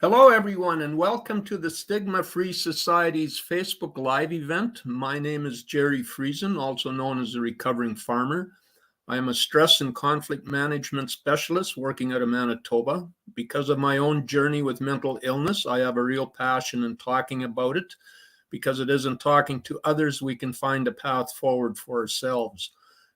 Hello, everyone, and welcome to the Stigma-Free Society's Facebook Live event. My name is Gerry Friesen, also known as the Recovering Farmer. I am a stress and conflict management specialist working out of Manitoba. Because of my own journey with mental illness, I have a real passion in talking about it, because it is in talking to others we can find a path forward for ourselves.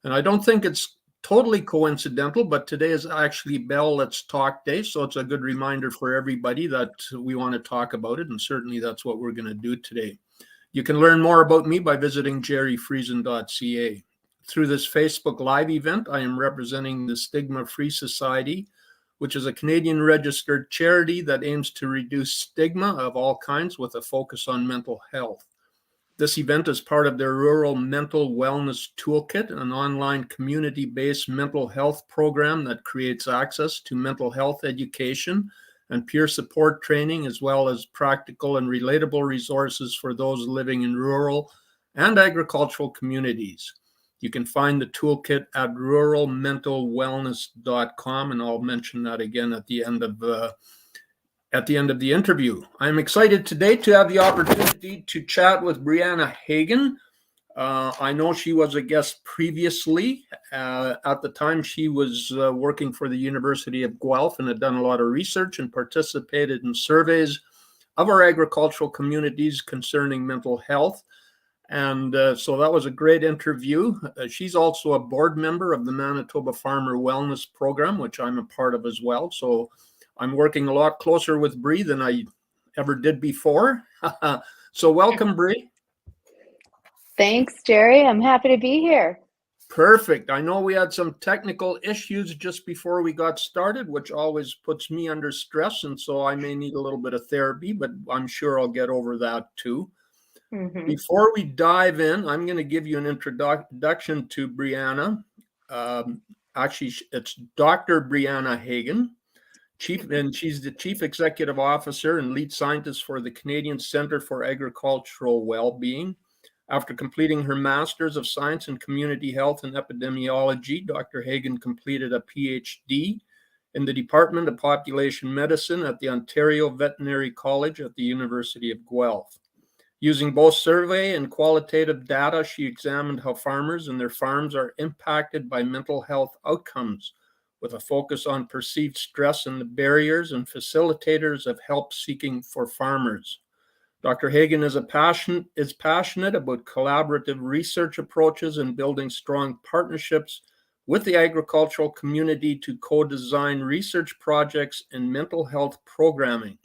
And I don't think it's totally coincidental, but today is actually Bell Let's Talk Day. So it's a good reminder for everybody that we want to talk about it. And certainly that's what we're going to do today. You can learn more about me by visiting gerryfriesen.ca. Through this Facebook Live event, I am representing the Stigma-Free Society, which is a Canadian registered charity that aims to reduce stigma of all kinds with a focus on mental health. This event is part of their Rural Mental Wellness Toolkit, an online community-based mental health program that creates access to mental health education and peer support training, as well as practical and relatable resources for those living in rural and agricultural communities. You can find the toolkit at ruralmentalwellness.com, and I'll mention that again at the end of the interview. I'm excited today to have the opportunity to chat with Briana Hagen. I know she was a guest previously. At the time, she was working for the University of Guelph and had done a lot of research and participated in surveys of our agricultural communities concerning mental health. And so that was a great interview. She's also a board member of the Manitoba Farmer Wellness Program, which I'm a part of as well. So I'm working a lot closer with Bri than I ever did before. So welcome, Bri. Thanks, Gerry. I'm happy to be here. Perfect. I know we had some technical issues just before we got started, which always puts me under stress. And so I may need a little bit of therapy, but I'm sure I'll get over that too. Mm-hmm. Before we dive in, I'm going to give you an introduction to Briana. Actually, it's Dr. Briana Hagen. She's the Chief Executive Officer and Lead Scientist for the Canadian Centre for Agricultural Wellbeing. After completing her Master's of Science in Community Health and Epidemiology, Dr. Hagen completed a PhD in the Department of Population Medicine at the Ontario Veterinary College at the University of Guelph. Using both survey and qualitative data, she examined how farmers and their farms are impacted by mental health outcomes, with a focus on perceived stress and the barriers and facilitators of help seeking for farmers. Dr. Hagen is passionate about collaborative research approaches and building strong partnerships with the agricultural community to co-design research projects in mental health programming.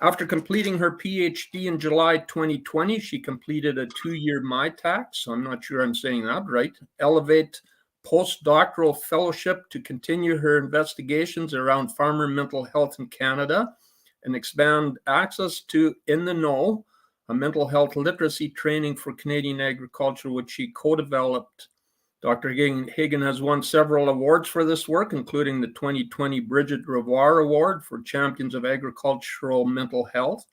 After completing her PhD in July 2020, she completed a 2-year MITAC, I'm not sure I'm saying that right, Elevate postdoctoral fellowship to continue her investigations around farmer mental health in Canada and expand access to In the Know, a mental health literacy training for Canadian agriculture, which she co-developed. Dr. Hagen has won several awards for this work, including the 2020 Bridget Revoir Award for Champions of Agricultural Mental Health,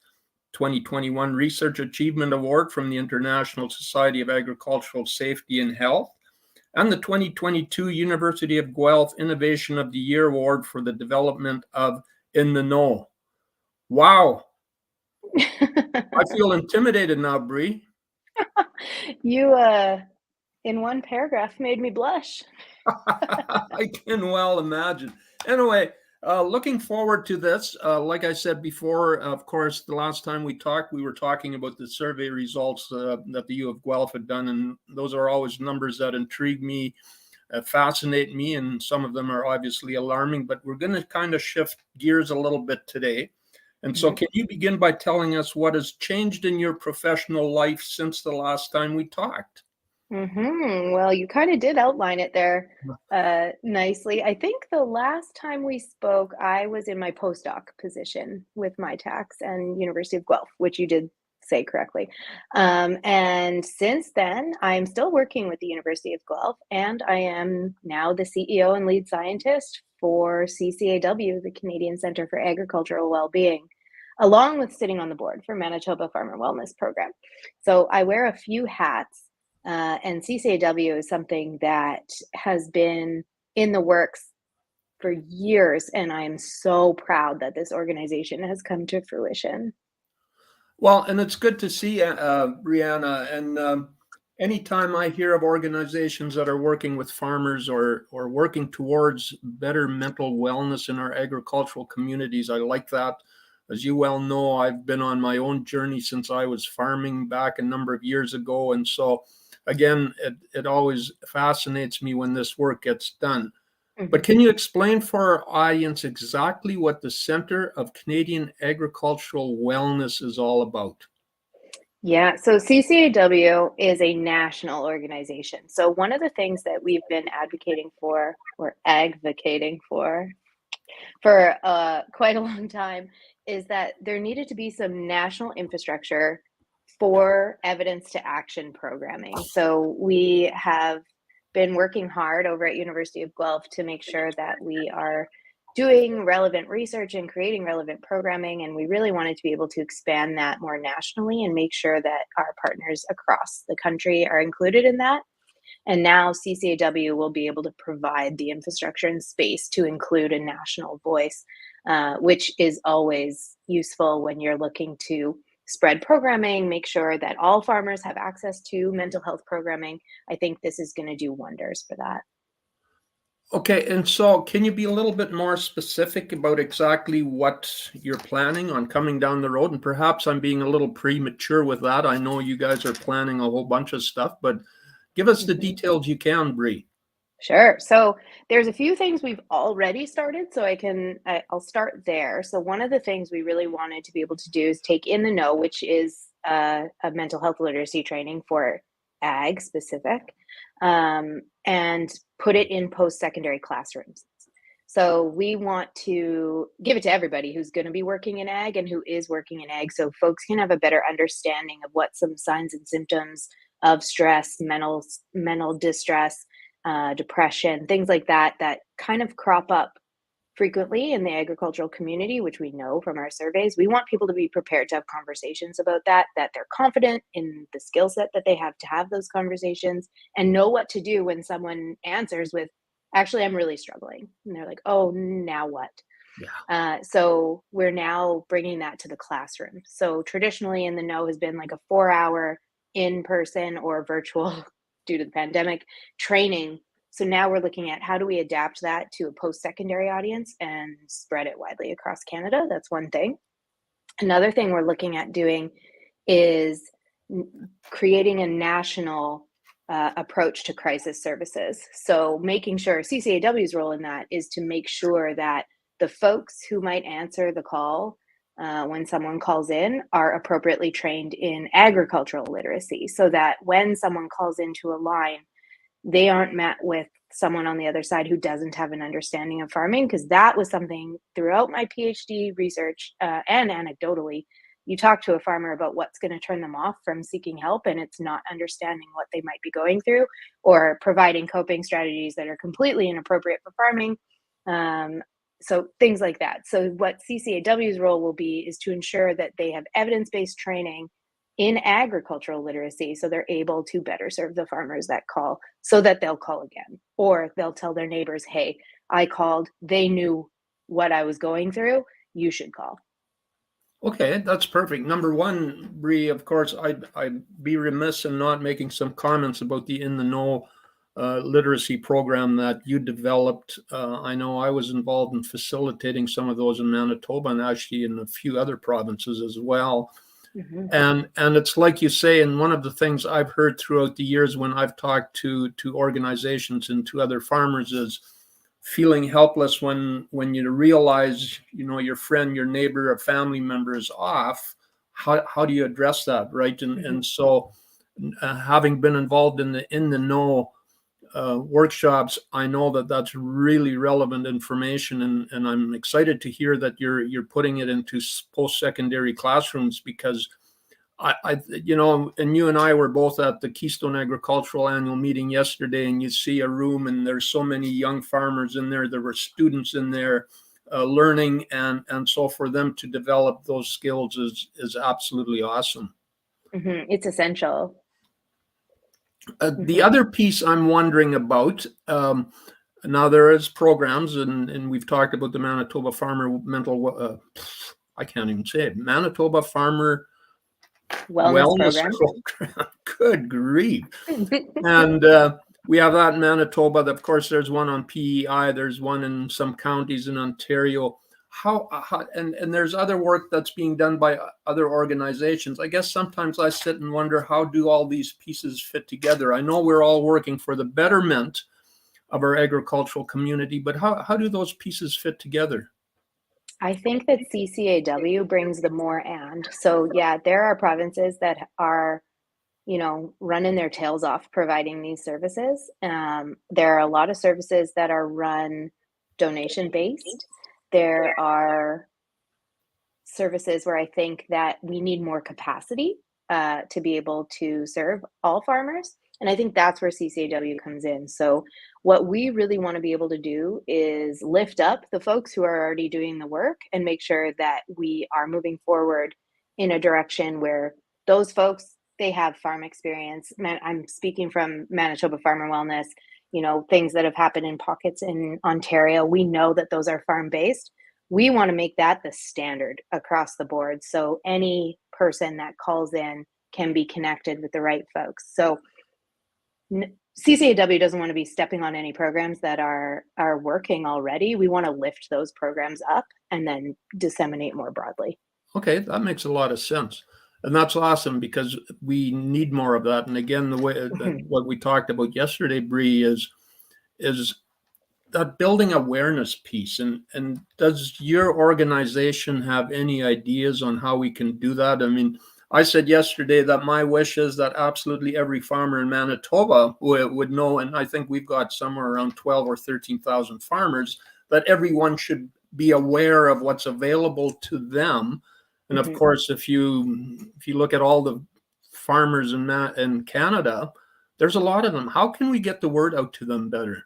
2021 Research Achievement Award from the International Society of Agricultural Safety and Health, and the 2022 University of Guelph Innovation of the Year Award for the development of In the Know. Wow. I feel intimidated now, Bri. You, in one paragraph, made me blush. I can well imagine. Anyway, looking forward to this. Like I said before, of course, the last time we talked, we were talking about the survey results that the U of Guelph had done, and those are always numbers that intrigue me, fascinate me, and some of them are obviously alarming, but we're going to kind of shift gears a little bit today. And so can you begin by telling us what has changed in your professional life since the last time we talked? Well, you kind of did outline it there nicely. I think the last time we spoke, I was in my postdoc position with MITAC and University of Guelph, which you did say correctly. And since then, I'm still working with the University of Guelph, and I am now the CEO and lead scientist for CCAW, the Canadian Centre for Agricultural Wellbeing, along with sitting on the board for Manitoba Farmer Wellness Program. So I wear a few hats. And CCAW is something that has been in the works for years, and I am so proud that this organization has come to fruition. Well, and it's good to see, Brianna. And anytime I hear of organizations that are working with farmers or working towards better mental wellness in our agricultural communities, I like that. As you well know, I've been on my own journey since I was farming back a number of years ago. And so, again, it always fascinates me when this work gets done. But Mhm. can you explain for our audience exactly what the Center of Canadian Agricultural Wellness is all about? Yeah, so CCAW is a national organization. So one of the things that we've been advocating for or advocating for quite a long time is that there needed to be some national infrastructure for evidence to action programming. So we have been working hard over at University of Guelph to make sure that we are doing relevant research and creating relevant programming, and we really wanted to be able to expand that more nationally and make sure that our partners across the country are included in that. And now CCAW will be able to provide the infrastructure and space to include a national voice, which is always useful when you're looking to spread programming, make sure that all farmers have access to mental health programming. I think this is going to do wonders for that. Okay, and so can you be a little bit more specific about exactly what you're planning on coming down the road? And perhaps I'm being a little premature with that. I know you guys are planning a whole bunch of stuff, but give us the Mhm. details you can, Bree. Sure. So there's a few things we've already started, so I'll start there. So one of the things we really wanted to be able to do is take In the Know, which is a mental health literacy training for ag specific, and put it in post-secondary classrooms. So we want to give it to everybody who's going to be working in ag and who is working in ag, so folks can have a better understanding of what some signs and symptoms of stress, mental distress, depression, things like that, that kind of crop up frequently in the agricultural community, which we know from our surveys. We want people to be prepared to have conversations about that, that they're confident in the skill set that they have to have those conversations and know what to do when someone answers with, actually, I'm really struggling. And they're like, oh, now what? Yeah. So we're now bringing that to the classroom. So traditionally, In the Know has been like a 4 hour in person or virtual due to the pandemic training. So now we're looking at how do we adapt that to a post secondary audience and spread it widely across Canada. That's one thing. Another thing we're looking at doing is creating a national approach to crisis services. So making sure CCAW's role in that is to make sure that the folks who might answer the call when someone calls in are appropriately trained in agricultural literacy so that when someone calls into a line, they aren't met with someone on the other side who doesn't have an understanding of farming, because that was something throughout my PhD research, and anecdotally, you talk to a farmer about what's going to turn them off from seeking help, and it's not understanding what they might be going through or providing coping strategies that are completely inappropriate for farming. So things like that. So what CCAW's role will be is to ensure that they have evidence-based training in agricultural literacy so they're able to better serve the farmers that call, so that they'll call again, or they'll tell their neighbors, hey, I called, they knew what I was going through, you should call. Okay, that's perfect. Number one, Bree, of course, I'd be remiss in not making some comments about the In the Know literacy program that you developed. I know I was involved in facilitating some of those in Manitoba and actually in a few other provinces as well. Mhm. And it's like you say, and one of the things I've heard throughout the years when I've talked to organizations and to other farmers is feeling helpless when you realize, your friend, your neighbor, a family member is off. How do you address that, right? And Mhm. and so having been involved in the know workshops, I know that that's really relevant information, and I'm excited to hear that you're putting it into post-secondary classrooms because and you and I were both at the Keystone Agricultural Annual Meeting yesterday, and you see a room, and there's so many young farmers in there. There were students in there learning, and so for them to develop those skills is absolutely awesome. Mhm. It's essential. The Mhm. other piece I'm wondering about, Now there is programs, and we've talked about the Manitoba Farmer I can't even say it. Manitoba Farmer Wellness Wellness program. Program. Good grief. And we have that in Manitoba. Of course, there's one on PEI. There's one in some counties in Ontario. And there's other work that's being done by other organizations. I guess sometimes I sit and wonder, how do all these pieces fit together? I know we're all working for the betterment of our agricultural community, but how do those pieces fit together? I think that CCAW brings the more and. So yeah, there are provinces that are, running their tails off providing these services. There are a lot of services that are run donation based. There are services where I think that we need more capacity to be able to serve all farmers. And I think that's where CCAW comes in. So, what we really want to be able to do is lift up the folks who are already doing the work and make sure that we are moving forward in a direction where those folks, they have farm experience. I'm speaking from Manitoba Farmer Wellness, things that have happened in pockets in Ontario. We know that those are farm based. We want to make that the standard across the board. So any person that calls in can be connected with the right folks. So CCAW doesn't want to be stepping on any programs that are working already. We want to lift those programs up and then disseminate more broadly. Okay, that makes a lot of sense. And that's awesome, because we need more of that. And again, the way what we talked about yesterday, Bree, is that building awareness piece. And does your organization have any ideas on how we can do that? I mean, I said yesterday that my wish is that absolutely every farmer in Manitoba would know, and I think we've got somewhere around 12 or 13,000 farmers, that everyone should be aware of what's available to them. And of course, if you look at all the farmers in Canada, there's a lot of them. How can we get the word out to them better?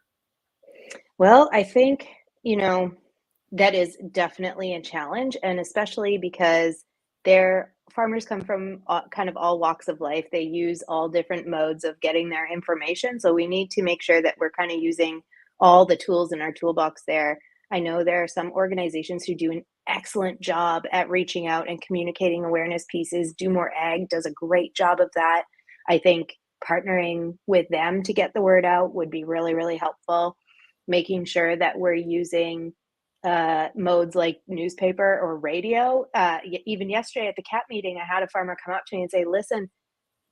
Well, I think, that is definitely a challenge, and especially because their farmers come from kind of all walks of life. They use all different modes of getting their information. So we need to make sure that we're kind of using all the tools in our toolbox there. I know there are some organizations who do an excellent job at reaching out and communicating awareness pieces. Do More Ag does a great job of that. I think partnering with them to get the word out would be really, really helpful. Making sure that we're using modes like newspaper or radio. Even yesterday at the CAP meeting, I had a farmer come up to me and say, "Listen,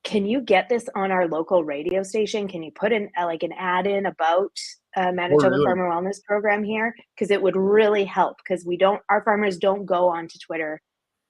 can you get this on our local radio station? Can you put an ad in about Oh, Manitoba really? Farmer Wellness Program here? Because it would really help. Because our farmers don't go onto Twitter,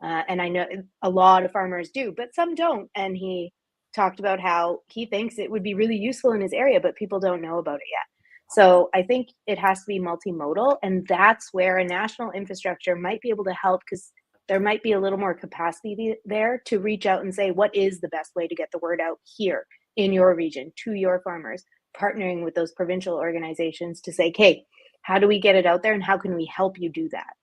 and I know a lot of farmers do, but some don't." And he talked about how he thinks it would be really useful in his area, but people don't know about it yet. So I think it has to be multimodal, and that's where a national infrastructure might be able to help, because there might be a little more capacity there to reach out and say, what is the best way to get the word out here in your region to your farmers, partnering with those provincial organizations to say, hey, how do we get it out there and how can we help you do that?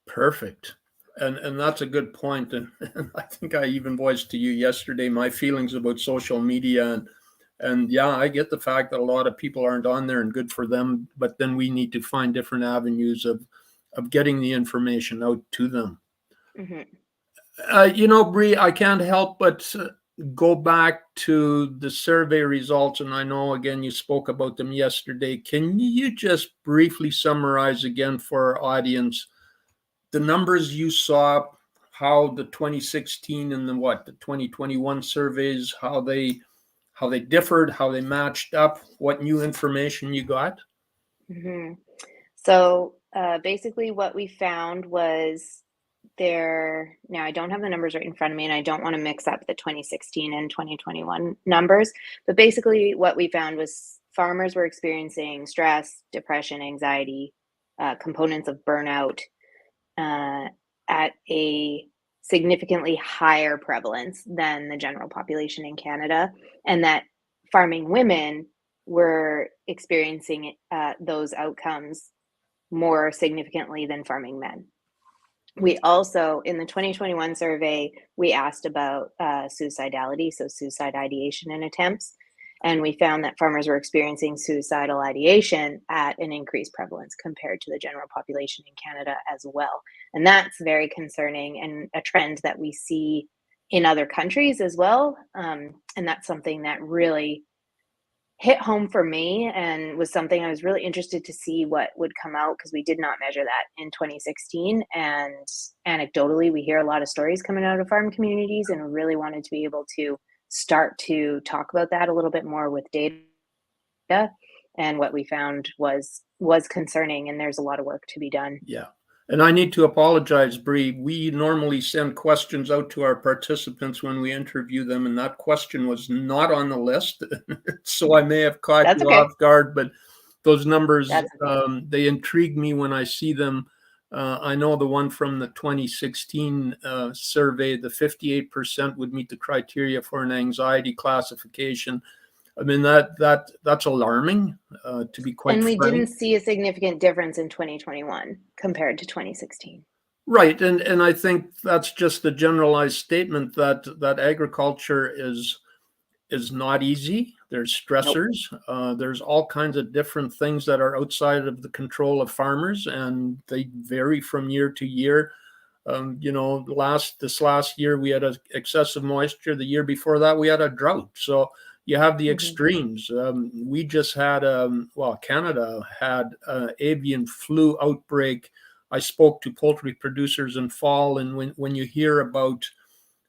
Perfect. And that's a good point. And I think I even voiced to you yesterday my feelings about social media. And yeah, I get the fact that a lot of people aren't on there, and good for them, but then we need to find different avenues of getting the information out to them. Bree, I can't help but go back to the survey results. And I know, again, you spoke about them yesterday. Can you just briefly summarize again for our audience the numbers you saw, how the 2016 and the 2021 surveys, how they differed, how they matched up, what new information you got? So basically what we found was now I don't have the numbers right in front of me, and I don't want to mix up the 2016 and 2021 numbers, but basically what we found was farmers were experiencing stress, depression, anxiety, components of burnout at a significantly higher prevalence than the general population in Canada, and that farming women were experiencing those outcomes more significantly than farming men. We also, in the 2021 survey, we asked about suicidality, so suicide ideation and attempts. And we found that farmers were experiencing suicidal ideation at an increased prevalence compared to the general population in Canada as well. And that's very concerning and a trend that we see in other countries as well. And that's something that really hit home for me and was something I was really interested to see what would come out because we did not measure that in 2016. And anecdotally, we hear a lot of stories coming out of farm communities and really wanted to be able to start to talk about that a little bit more with data. And what we found was concerning, and there's a lot of work to be done. Yeah. And I need to apologize, Bree. We normally send questions out to our participants when we interview them, and that question was not on the list. So I may have caught That's you okay. off guard, but those numbers, That's okay. they intrigue me when I see them. I know the one from the 2016 survey, the 58% would meet the criteria for an anxiety classification. I mean, that's alarming, to be quite And we frank. didn't see a significant difference in 2021 compared to 2016. Right, and I think that's just the generalized statement that agriculture is not easy. There's Nope. stressors. There's all kinds of different things that are outside of the control of farmers, and they vary from year to year. This last year we had a excessive moisture. The year before that we had a drought. So you have the Mhm. extremes. We just had Canada had an avian flu outbreak. I spoke to poultry producers in fall, and when you hear about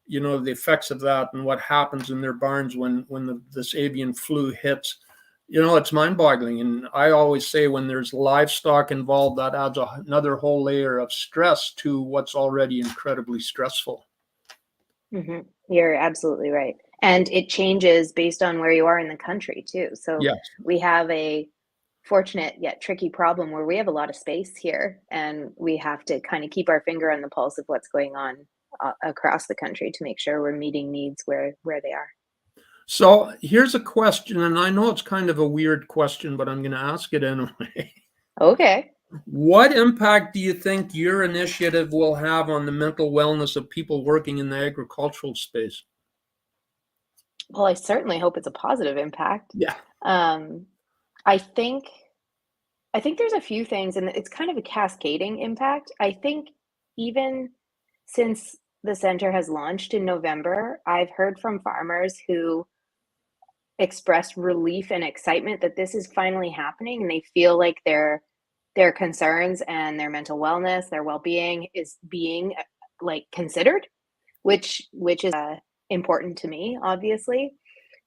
the effects of that and what happens in their barns when this avian flu hits, it's mind-boggling. And I always say when there's livestock involved, that adds another whole layer of stress to what's already incredibly stressful. Mhm. You're absolutely right. And it changes based on where you are in the country too. So Yes. we have a fortunate yet tricky problem where we have a lot of space here and we have to kind of keep our finger on the pulse of what's going on across the country to make sure we're meeting needs where they are. So here's a question, and I know it's kind of a weird question, but I'm going to ask it anyway. Okay. What impact do you think your initiative will have on the mental wellness of people working in the agricultural space? Well, I certainly hope it's a positive impact. Yeah. Um, I think I think there's a few things, and it's kind of a cascading impact. I think even since the center has launched in November, I've heard from farmers who expressed relief and excitement that this is finally happening, and they feel like their concerns and their mental wellness, their well-being is being like considered, which is important to me, obviously.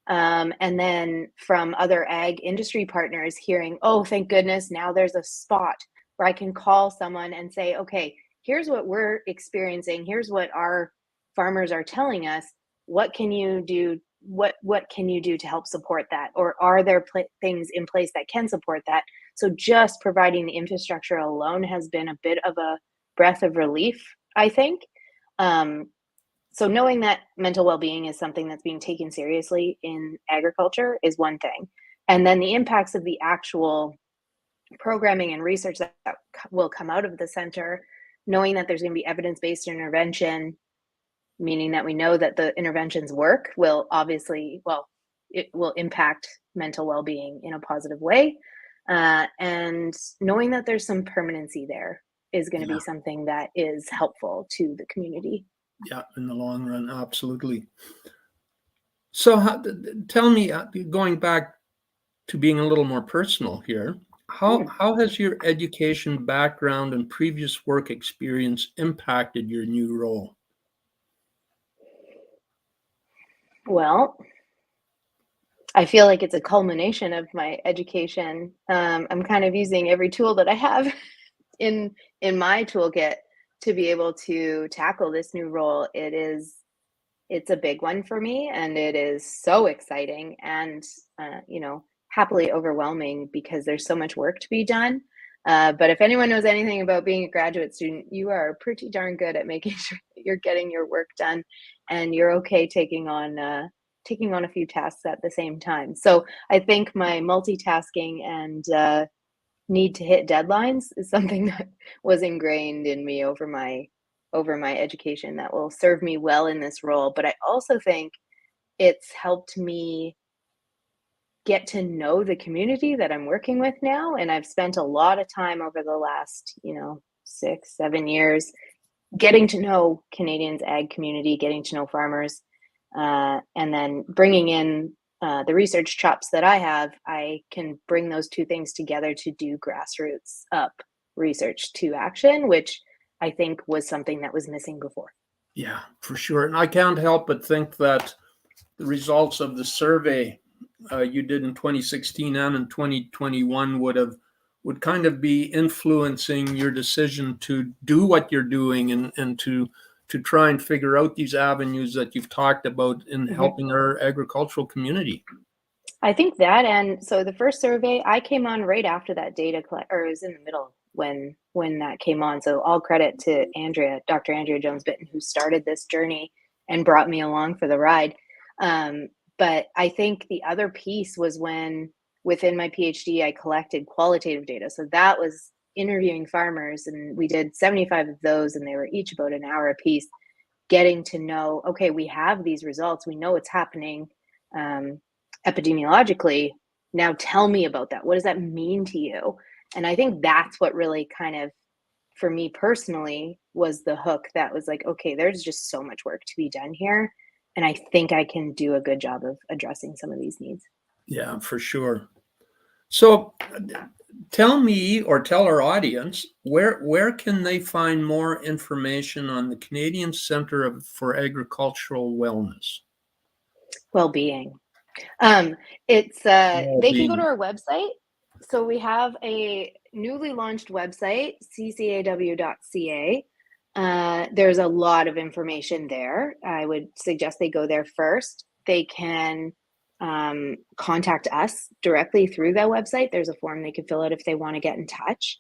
And then from other ag industry partners hearing, oh, thank goodness, now there's a spot where I can call someone and say, okay, here's what we're experiencing. Here's what our farmers are telling us. What can you do? What can you do to help support that? Or are there things in place that can support that? So just providing the infrastructure alone has been a bit of a breath of relief, I think. Um, so knowing that mental well-being is something that's being taken seriously in agriculture is one thing. And then the impacts of the actual programming and research that will come out of the center, knowing that there's going to be evidence-based intervention, meaning that we know that the interventions work, will obviously, well, it will impact mental well-being in a positive way. And knowing that there's some permanency there is going to be Yeah. something that is helpful to the community. Yeah. In the long run, absolutely. So tell me, going back to being a little more personal here, how Hmm. how has your education background and previous work experience impacted your new role? Well, I feel like it's a culmination of my education. I'm kind of using every tool that I have in in my toolkit to be able to tackle this new role. It's a big one for me, and it is so exciting and happily overwhelming because there's so much work to be done. But if anyone knows anything about being a graduate student, you are pretty darn good at making sure that you're getting your work done, and you're okay taking on a few tasks at the same time. So I think my multitasking and need to hit deadlines is something that was ingrained in me over my education that will serve me well in this role. But I also think it's helped me get to know the community that I'm working with now. And I've spent a lot of time over the last, 6, 7 years getting to know Canadians' ag community, getting to know farmers, and then bringing in the research chops that I have. I can bring those two things together to do grassroots up research to action, which I think was something that was missing before. Yeah, for sure. And I can't help but think that the results of the survey you did in 2016 and in 2021 would kind of be influencing your decision to do what you're doing, and to try and figure out these avenues that you've talked about in Mhm. helping our agricultural community. I think that, and so the first survey, I came on right after that data or it was in the middle when that came on. So all credit to Dr. Andrea Jones-Bitten, who started this journey and brought me along for the ride. But I think the other piece was when within my PhD, I collected qualitative data. So that was interviewing farmers, and we did 75 of those, and they were each about an hour apiece, getting to know, okay, we have these results, we know what's happening. Epidemiologically, now tell me about that. What does that mean to you? And I think that's what really kind of, for me personally, was the hook that was like, okay, there's just so much work to be done here. And I think I can do a good job of addressing some of these needs. Yeah, for sure. So tell me, or tell our audience, where can they find more information on the Canadian for Agricultural Wellness? Well-being. It's they can go to Well-being. our website. So we have a newly launched website, ccaw.ca. There's a lot of information there. I would suggest they go there first. They can contact us directly through that website. There's a form they can fill out if they want to get in touch.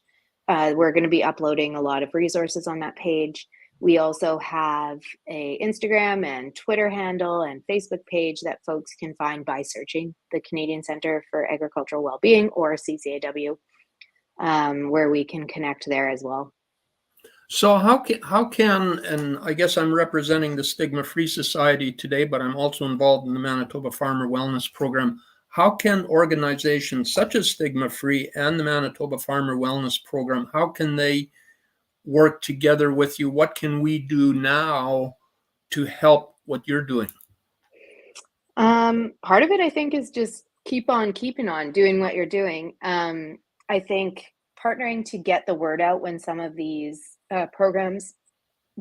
We're going to be uploading a lot of resources on that page. We also have a Instagram and Twitter handle and Facebook page that folks can find by searching the Canadian Centre for Agricultural Wellbeing or CCAW, where we can connect there as well. So how can, and I guess I'm representing the Stigma-Free Society today, but I'm also involved in the Manitoba Farmer Wellness Program. How can organizations such as Stigma-Free and the Manitoba Farmer Wellness Program, how can they work together with you? What can we do now to help what you're doing? Part of it, I think, is just keep on keeping on doing what you're doing. I think partnering to get the word out when some of these programs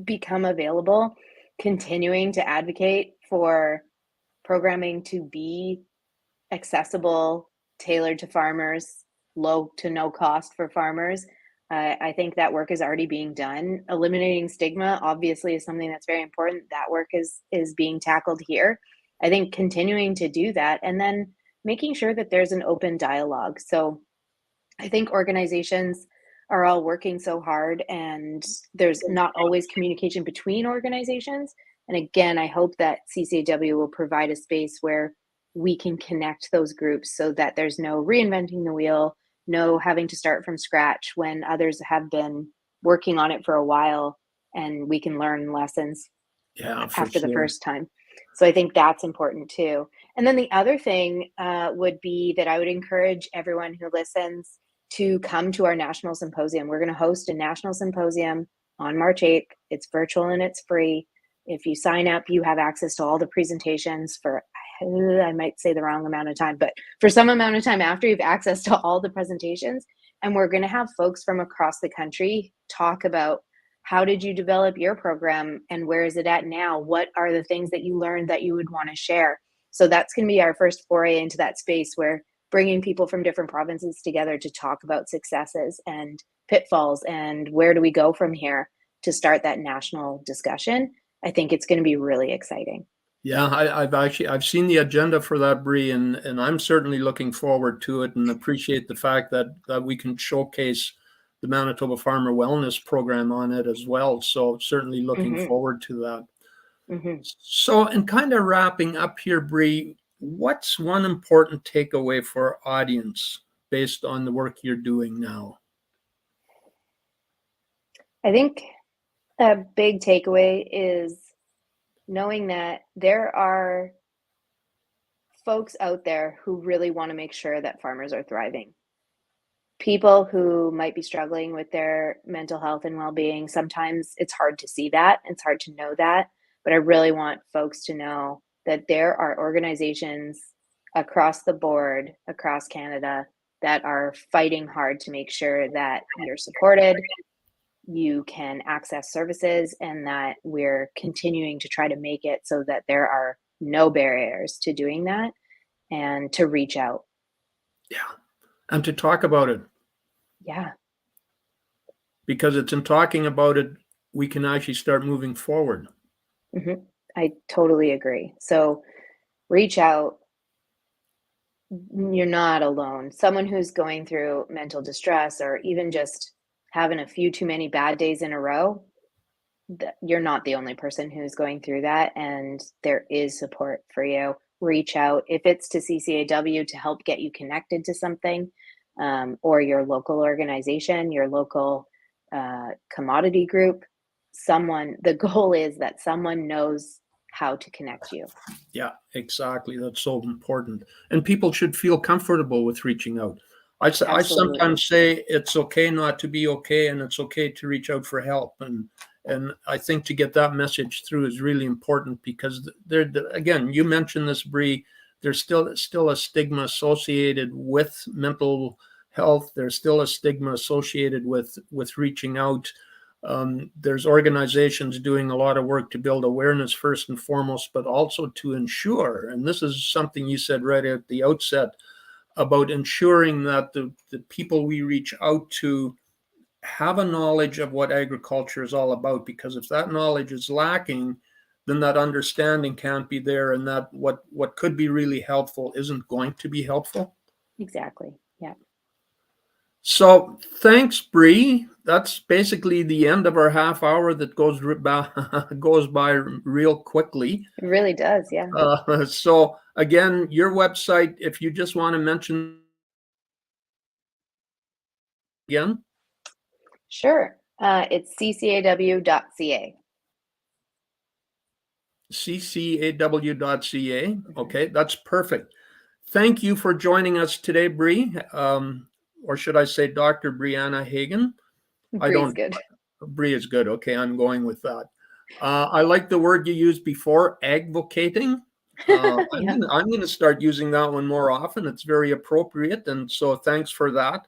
become available, continuing to advocate for programming to be accessible, tailored to farmers, low to no cost for farmers. I think that work is already being done. Eliminating stigma obviously is something that's very important. That work is being tackled here. I think continuing to do that, and then making sure that there's an open dialogue. So I think organizations are all working so hard, and there's not always communication between organizations. And again, I hope that CCAW will provide a space where we can connect those groups so that there's no reinventing the wheel, no having to start from scratch when others have been working on it for a while, and we can learn lessons Yeah, for after the sure. first time. So I think that's important too. And then the other thing would be that I would encourage everyone who listens to come to our national symposium. We're going to host a national symposium on March 8th. It's virtual and it's free. If you sign up, you have access to all the presentations for, I might say the wrong amount of time, but for some amount of time after, you have access to all the presentations. And we're going to have folks from across the country talk about how did you develop your program and where is it at now? What are the things that you learned that you would want to share? So that's going to be our first foray into that space where bringing people from different provinces together to talk about successes and pitfalls and where do we go from here to start that national discussion. I think it's going to be really exciting. Yeah, I've seen the agenda for that, Bree, and I'm certainly looking forward to it, and appreciate the fact that we can showcase the Manitoba Farmer Wellness Program on it as well. So certainly looking Mm-hmm. forward to that. Mm-hmm. So, and kind of wrapping up here, Bree, what's one important takeaway for our audience based on the work you're doing now? I think a big takeaway is knowing that there are folks out there who really want to make sure that farmers are thriving. People who might be struggling with their mental health and well-being, sometimes it's hard to see that, it's hard to know that, but I really want folks to know that there are organizations across the board, across Canada, that are fighting hard to make sure that you're supported, you can access services, and that we're continuing to try to make it so that there are no barriers to doing that and to reach out. Yeah. And to talk about it, Yeah. because it's in talking about it, we can actually start moving forward. Mhm. I totally agree. So reach out. You're not alone. Someone who's going through mental distress or even just having a few too many bad days in a row, you're not the only person who's going through that, and there is support for you. Reach out. If it's to CCAW to help get you connected to something, or your local organization, your local commodity group, someone, the goal is that someone knows how to connect you. Yeah, exactly. That's so important. And people should feel comfortable with reaching out. I Absolutely. sometimes say it's okay not to be okay, and it's okay to reach out for help. And I think to get that message through is really important, because there, again, you mentioned this, Bree. There's still a stigma associated with mental health. There's still a stigma associated with reaching out. There's organizations doing a lot of work to build awareness first and foremost, but also to ensure, and this is something you said right at the outset, about ensuring that the people we reach out to have a knowledge of what agriculture is all about. Because if that knowledge is lacking, then that understanding can't be there, and that what could be really helpful isn't going to be helpful. Exactly. Yeah. So thanks, Bree. That's basically the end of our half hour that goes goes by real quickly. It really does. Yeah. So again, your website, if you just want to mention again. Sure. It's ccaw.ca. ccaw.ca. Okay, that's perfect. Thank you for joining us today, Bree. Or should I say Dr. Briana Hagen? I Bree's don't. good. Bree is good. Okay, I'm going with that. I like the word you used before, advocating. Yeah. I'm gonna start using that one more often. It's very appropriate, and so thanks for that.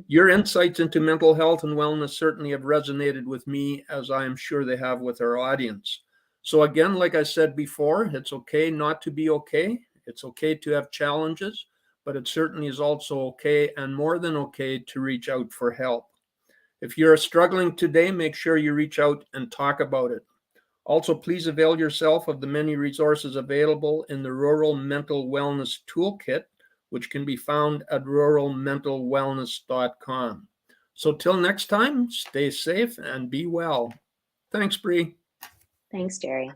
Your insights into mental health and wellness certainly have resonated with me, as I am sure they have with our audience. So again, like I said before, it's okay not to be okay. It's okay to have challenges, but it certainly is also okay, and more than okay, to reach out for help. If you're struggling today, make sure you reach out and talk about it. Also, please avail yourself of the many resources available in the Rural Mental Wellness Toolkit, which can be found at ruralmentalwellness.com. So till next time, stay safe and be well. Thanks, Bree. Thanks, Gerry.